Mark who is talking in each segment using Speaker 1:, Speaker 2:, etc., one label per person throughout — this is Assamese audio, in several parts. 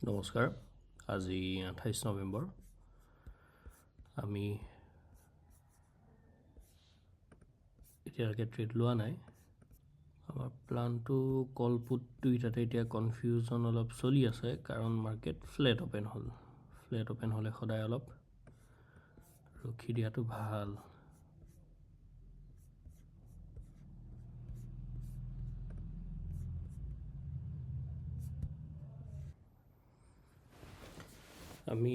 Speaker 1: নমস্কাৰ, আজি 28 নৱেম্বৰ। আমি এতিয়ালৈকে ট্ৰেড লোৱা নাই। আমাৰ প্লানটো কল পুট দুইটাতে এতিয়া কনফিউজন অলপ চলি আছে, কাৰণ মাৰ্কেট ফ্লেট অপেন হ'ল। ফ্লেট অপেন হ'লে সদায় অলপ ৰখি দিয়াটো ভাল। আমি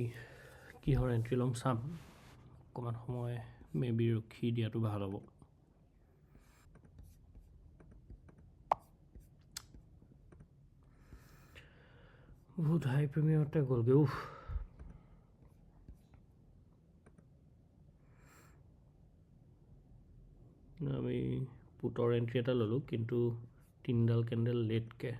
Speaker 1: কিহৰ এণ্ট্ৰি ল'ম চাম, অকণমান সময় মেবি ৰখি দিয়াটো ভাল হ'ব। বহুত হাই প্ৰিমিয়ামতে গ'লগৈ। আমি পুটৰ এণ্ট্ৰি এটা ল'লোঁ, কিন্তু 3ডাল কেণ্ডেল লেটকৈ।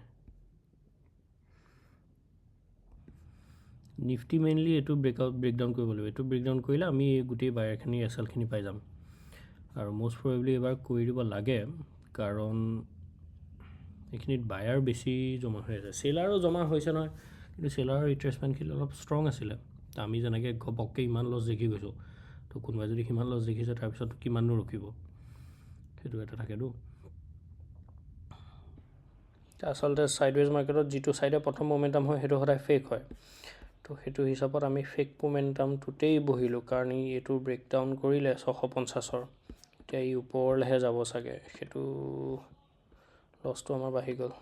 Speaker 1: নিফটি মেইনলি এইটো ব্ৰেকডাউন কৰিব লাগিব। এইটো ব্ৰেকডাউন কৰিলে আমি গোটেই বায়াৰখিনি এছএলখিনি পাই যাম, আৰু মষ্ট প্ৰবেবলি এবাৰ কৰি দিব লাগে, কাৰণ এইখিনিত বায়াৰ বেছি জমা হৈ আছে। চেলাৰো জমা হৈছে নহয়, কিন্তু চেলাৰৰ ৰিট্ৰেচমেণ্টখিনি অলপ ষ্ট্ৰং আছিলে। আমি যেনেকৈ ঘপককৈ ইমান লছ দেখি গৈছোঁ, তো কোনোবাই যদি সিমান লছ দেখিছে তাৰপিছত কিমাননো ৰখিব, সেইটো এটা থাকেতো। আচলতে ছাইডৱেজ মাৰ্কেটত যিটো ছাইডে প্ৰথম মমেণ্টাম হয় সেইটো সদায় ফেক হয়। তো সেইটো হিচাপত আমি ফেক মমেণ্টামটোতেই বহিলোঁ, কাৰণ এইটো ব্ৰেকডাউন কৰিলে 650-ৰ। এতিয়া ই ওপৰলৈহে যাব চাগে, সেইটো লছটো আমাৰ বাঢ়ি গ'ল।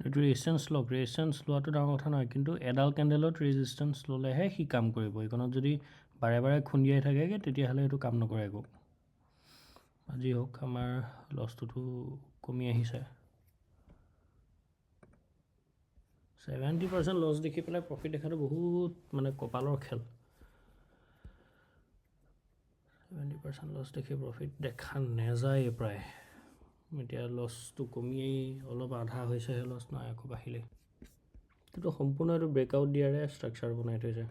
Speaker 1: এইটো ৰেজিষ্টেঞ্চ লোৱাটো ডাঙৰ কথা নহয়, কিন্তু এডাল কেণ্ডেলত ৰেজিষ্টেঞ্চ ল'লেহে সি কাম কৰিব। এইখনত যদি বাৰে বাৰে খুন্দিয়াই থাকেগৈ, তেতিয়াহ'লে এইটো কাম নকৰে একো। আজি হওক, আমাৰ লছটোতো কমি আহিছে। 70% লছ দেখি পেলাই প্ৰফিট দেখাটো বহুত কপালৰ খেল। 70% লছ দেখি প্ৰফিট দেখা নাযায় প্ৰায়। এতিয়া লছটো কমিয়েই অলপ আধা হৈছেহে, লছ নাই আকৌ বাঢ়িলেই। কিন্তু সম্পূৰ্ণ এইটো ব্ৰেকআউট দিয়াৰে ষ্ট্ৰাকচাৰ বনাই থৈছে।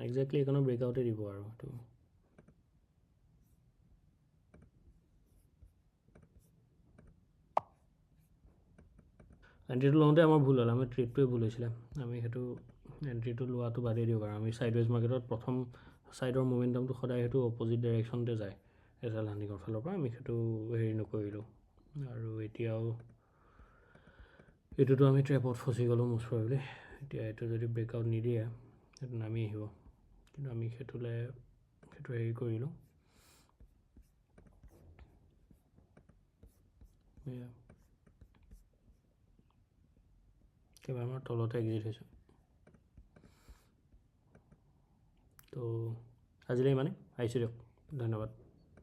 Speaker 1: একজেক্টলি এইখনো ব্ৰেকআউটেই দিব আৰু এইটো। এণ্ট্ৰিটো লওঁতে আমাৰ ভুল হ'ল, আমাৰ ট্ৰেডটোৱে ভুল হৈছিলে। আমি সেইটো এণ্ট্ৰিটো লোৱাটো বাদেই দিওঁ, কাৰণ আমি ছাইডৱেজ মাৰ্কেটত প্ৰথম ছাইডৰ মমেণ্টামটো সদায় সেইটো অপজিট ডাইৰেকশ্যনতে যায় এছএল হাণ্ডিঙৰ ফালৰ পৰা। আমি সেইটো হেৰি নকৰিলোঁ, আৰু এতিয়াও এইটোতো আমি ট্ৰেপত ফচি গ'লোঁ মষ্ট প্ৰবেবলি। এতিয়া এইটো যদি ব্ৰেকআউট নিদিয়ে সেইটো নামি আহিব, কিন্তু আমি সেইটো হেৰি কৰিলোঁ। একেবাৰে আমাৰ তলতে এক্সিট হৈছোঁ। তো আজিলৈ ইমানেই, আহিছোঁ দিয়ক, ধন্যবাদ।